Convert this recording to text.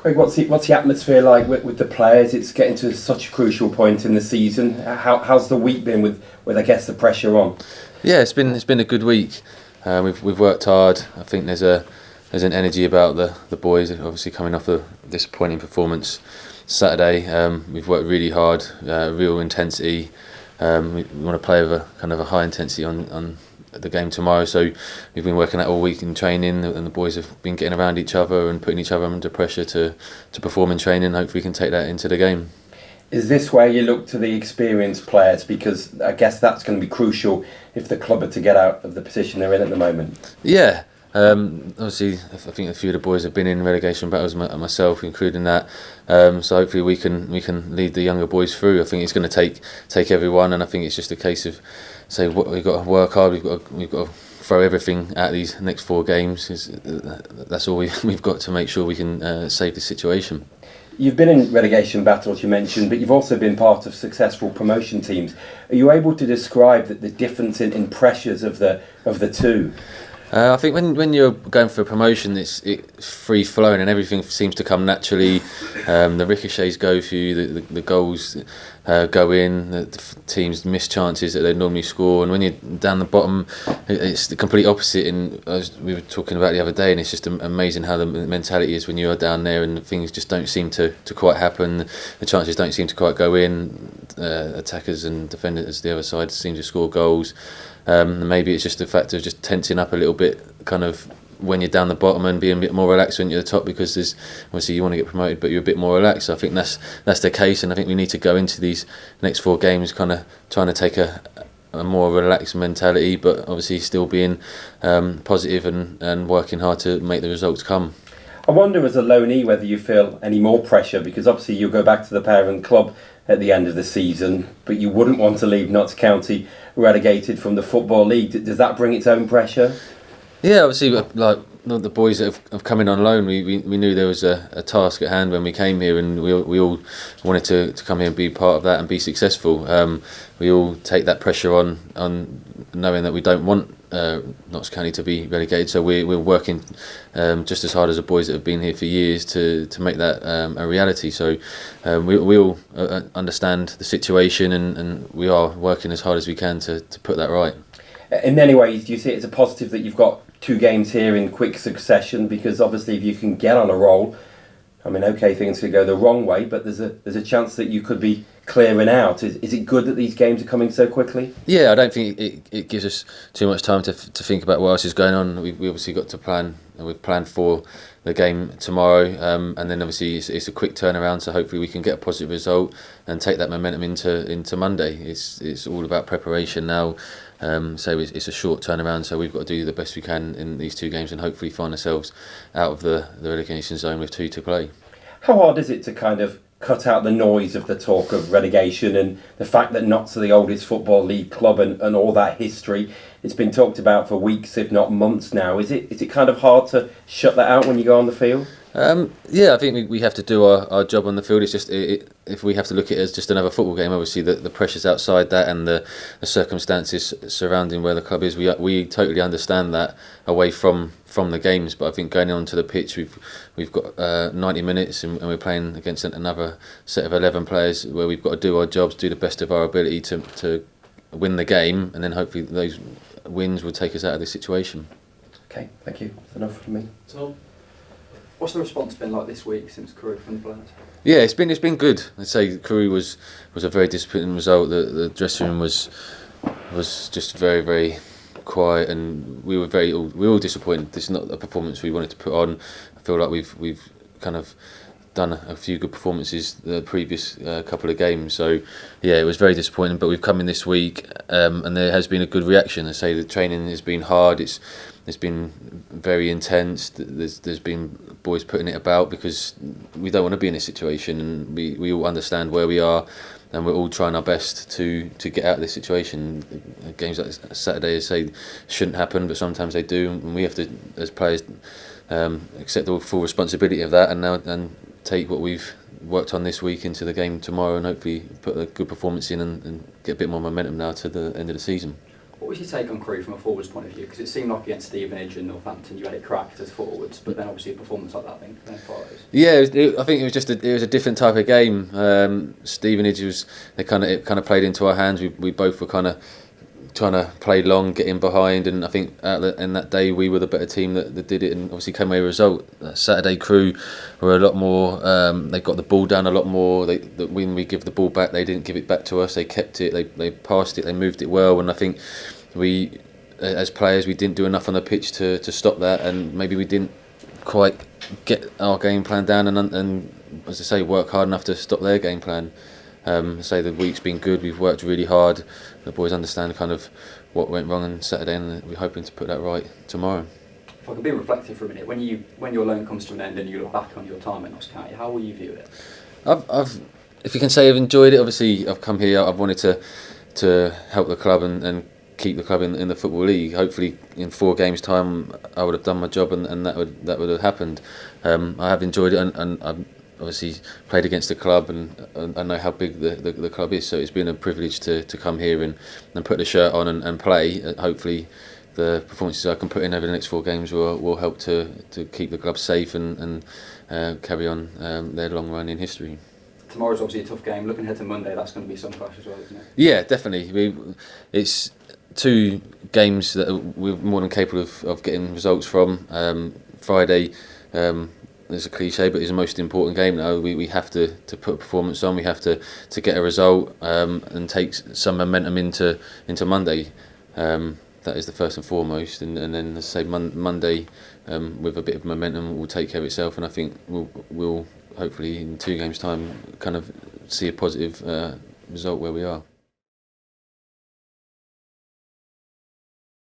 Craig, what's the atmosphere like with the players? It's getting to such a crucial point in the season. How's the week been with I guess the pressure on? Yeah, it's been a good week. We've worked hard. I think there's an energy about the boys. Obviously coming off a disappointing performance Saturday, we've worked really hard, real intensity. We want to play with a kind of a high intensity on the game tomorrow. So we've been working that all week in training, and the boys have been getting around each other and putting each other under pressure to perform in training. Hopefully, we can take that into the game. Is this where you look to the experienced players? Because I guess that's going to be crucial if the club are to get out of the position they're in at the moment. Yeah. Obviously, I think a few of the boys have been in relegation battles, myself including that. So hopefully we can lead the younger boys through. I think it's going to take everyone, and I think it's just a case of we've got to work hard. We've got to throw everything at these next 4 games. That's all we've got to make sure we can save the situation. You've been in relegation battles, you mentioned, but you've also been part of successful promotion teams. Are you able to describe the difference in pressures of the two? I think when you're going for a promotion, it's free flowing and everything seems to come naturally. The ricochets go for you, the goals go in, the teams miss chances that they normally score, and when you're down the bottom, it's the complete opposite. And we were talking about the other day, and it's just amazing how the mentality is when you are down there and things just don't seem to quite happen. The chances don't seem to quite go in. Attackers and defenders the other side seem to score goals. Maybe it's just the fact of just tensing up a little bit, kind of when you're down the bottom, and being a bit more relaxed when you're at the top, because there's obviously you want to get promoted, but you're a bit more relaxed. So I think that's the case, and I think we need to go into these next 4 games kind of trying to take a more relaxed mentality, but obviously still being positive and working hard to make the results come. I wonder, as a loanee, whether you feel any more pressure, because obviously you'll go back to the parent club at the end of the season, but you wouldn't want to leave Notts County relegated from the Football League. Does that bring its own pressure? Yeah, obviously, like the boys that have come in on loan, we knew there was a task at hand when we came here, and we all wanted to come here and be part of that and be successful. We all take that pressure on knowing that we don't want Notts County to be relegated, so we're working just as hard as the boys that have been here for years to make that a reality. So we all understand the situation, and we are working as hard as we can to put that right. In many ways, do you see it as a positive that you've got 2 games here in quick succession? Because obviously if you can get on a roll, I mean, okay, things could go the wrong way, but there's a chance that you could be clearing out. Is it good that these games are coming so quickly? Yeah, I don't think it gives us too much time to think about what else is going on. We obviously got to plan, and we've planned for the game tomorrow, and then obviously it's a quick turnaround, so hopefully we can get a positive result and take that momentum into Monday. It's all about preparation now. So it's a short turnaround, so we've got to do the best we can in these 2 games and hopefully find ourselves out of the relegation zone with 2 to play. How hard is it to kind of cut out the noise of the talk of relegation and the fact that Notts are the oldest Football League club and all that history? It's been talked about for weeks, if not months now. Is it kind of hard to shut that out when you go on the field? Yeah, I think we have to do our job on the field. It's just if we have to look at it as just another football game, obviously the pressures outside that and the circumstances surrounding where the club is, we totally understand that away from the games. But I think going onto the pitch, we've got 90 minutes and we're playing against another set of 11 players where we've got to do our jobs, do the best of our ability to win the game, and then hopefully those wins will take us out of this situation. Okay, thank you. That's enough from me. Tom, what's the response been like this week since Crewe from the players? Yeah, it's been good. I'd say Crewe was a very disappointing result. The dressing room was just very, very quiet, and we were all disappointed. This is not a performance we wanted to put on. I feel like we've kind of done a few good performances the previous couple of games, so yeah, it was very disappointing. But we've come in this week, and there has been a good reaction. I say the training has been hard. It's been very intense. There's been boys putting it about because we don't want to be in this situation, and we all understand where we are, and we're all trying our best to get out of this situation. Games like Saturday, I say, shouldn't happen, but sometimes they do, and we have to, as players, accept the full responsibility of that, and take what we've worked on this week into the game tomorrow, and hopefully put a good performance in and get a bit more momentum now to the end of the season. What was your take on Crewe from a forwards point of view? Because it seemed like against Stevenage and Northampton you had it cracked as forwards, but then obviously a performance like that then follows. Yeah, I think it was a different type of game. Stevenage it kind of played into our hands. We both were kind of trying to play long, get in behind, and I think in that day we were the better team that did it, and obviously came away with a result. Saturday Crewe were a lot more. They got the ball down a lot more. When we give the ball back, they didn't give it back to us. They kept it. They passed it. They moved it well, and I think we, as players, we didn't do enough on the pitch to stop that, and maybe we didn't quite get our game plan down, and as I say, work hard enough to stop their game plan. Say the week's been good. We've worked really hard. The boys understand kind of what went wrong on Saturday, and we're hoping to put that right tomorrow. If I could be reflective for a minute, when your loan comes to an end and you look back on your time at Notts County, how will you view it? If you can say I've enjoyed it. Obviously, I've come here. I've wanted to help the club and keep the club in the Football League. Hopefully, in 4 games' time, I would have done my job, and that would have happened. I have enjoyed it, and I've obviously played against the club, and I know how big the club is, so it's been a privilege to come here and put the shirt on and play. Hopefully the performances I can put in over the next 4 games will help to keep the club safe and carry on their long run in history. Tomorrow's obviously a tough game. Looking ahead to Monday, that's going to be some clash as well, isn't it? Yeah, definitely. It's 2 games that we're more than capable of getting results from. Friday, it's a cliche, but it's the most important game now. We have to put a performance on. We have to get a result and take some momentum into Monday. That is the first and foremost, and then let's say Monday with a bit of momentum will take care of itself, and I think we'll hopefully in 2 games' time kind of see a positive result where we are.